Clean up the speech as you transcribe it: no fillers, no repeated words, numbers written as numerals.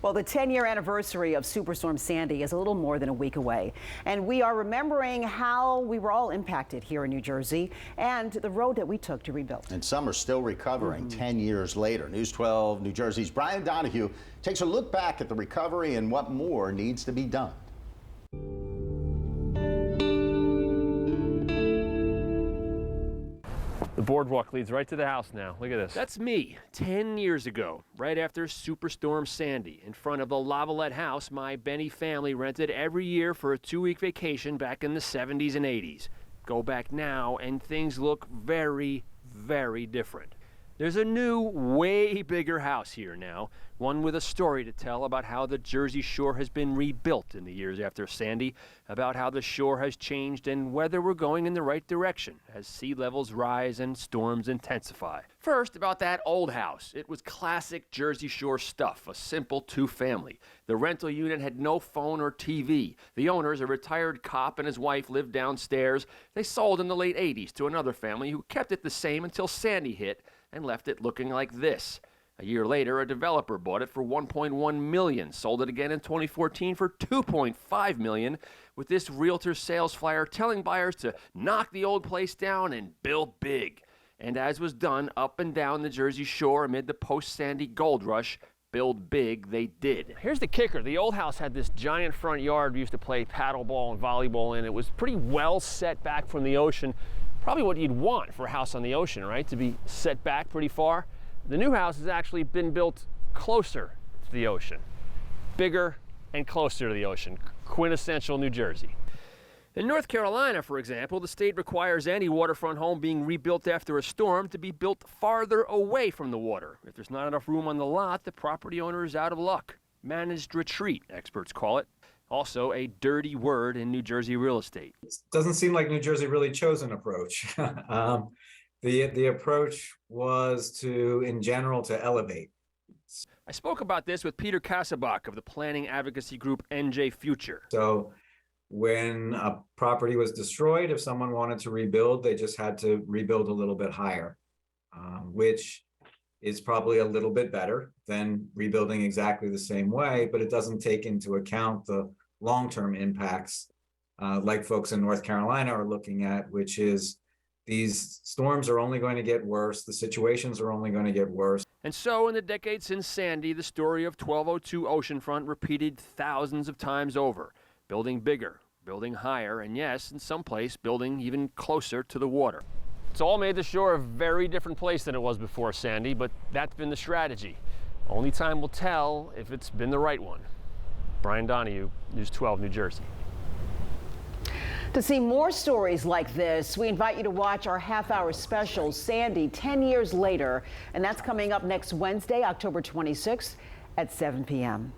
Well, the 10-year anniversary of Superstorm Sandy is a little more than a week away, and we are remembering how we were all impacted here in New Jersey and the road that we took to rebuild. And some are still recovering 10 years later. News 12 New Jersey's Brian Donahue takes a look back at the recovery and what more needs to be done. The boardwalk leads right to the house now. Look at this. That's me, 10 years ago, right after Superstorm Sandy, in front of the Lavalette house my Benny family rented every year for a 2-week vacation back in the 70s and 80s. Go back now and things look very, very different. There's a new, way bigger house here now, one with a story to tell about how the Jersey Shore has been rebuilt in the years after Sandy, about how the shore has changed and whether we're going in the right direction as sea levels rise and storms intensify. First, about that old house. It was classic Jersey Shore stuff, a simple 2-family. The rental unit had no phone or TV. The owners, a retired cop and his wife, lived downstairs. They sold in the late 80s to another family who kept it the same until Sandy hit and left it looking like this. A year later, a developer bought it for $1.1 million, sold it again in 2014 for $2.5 million, with this realtor sales flyer telling buyers to knock the old place down and build big. And as was done up and down the Jersey Shore amid the post-Sandy gold rush, build big they did. Here's the kicker. The old house had this giant front yard we used to play paddleball and volleyball in. It was pretty well set back from the ocean. Probably what you'd want for a house on the ocean, right? To be set back pretty far. The new house has actually been built closer to the ocean. Bigger and closer to the ocean. Quintessential New Jersey. In North Carolina, for example, the state requires any waterfront home being rebuilt after a storm to be built farther away from the water. If there's not enough room on the lot, the property owner is out of luck. Managed retreat, experts call it. Also a dirty word in New Jersey real estate. It doesn't seem like New Jersey really chose an approach. The approach was to, in general, to elevate. I spoke about this with Peter Kasabach of the planning advocacy group NJ Future. So when a property was destroyed, if someone wanted to rebuild, they just had to rebuild a little bit higher, which is probably a little bit better than rebuilding exactly the same way, but it doesn't take into account the long-term impacts like folks in North Carolina are looking at, which is these storms are only going to get worse. The situations are only going to get worse. And so in the decades since Sandy, the story of 1202 Oceanfront repeated thousands of times over. Building bigger, building higher, and yes, in some place, building even closer to the water. It's all made the shore a very different place than it was before Sandy, but that's been the strategy. Only time will tell if it's been the right one. Brian Donahue, News 12, New Jersey. To see more stories like this, we invite you to watch our half-hour special, Sandy, 10 years later, and that's coming up next Wednesday, October 26th at 7 p.m.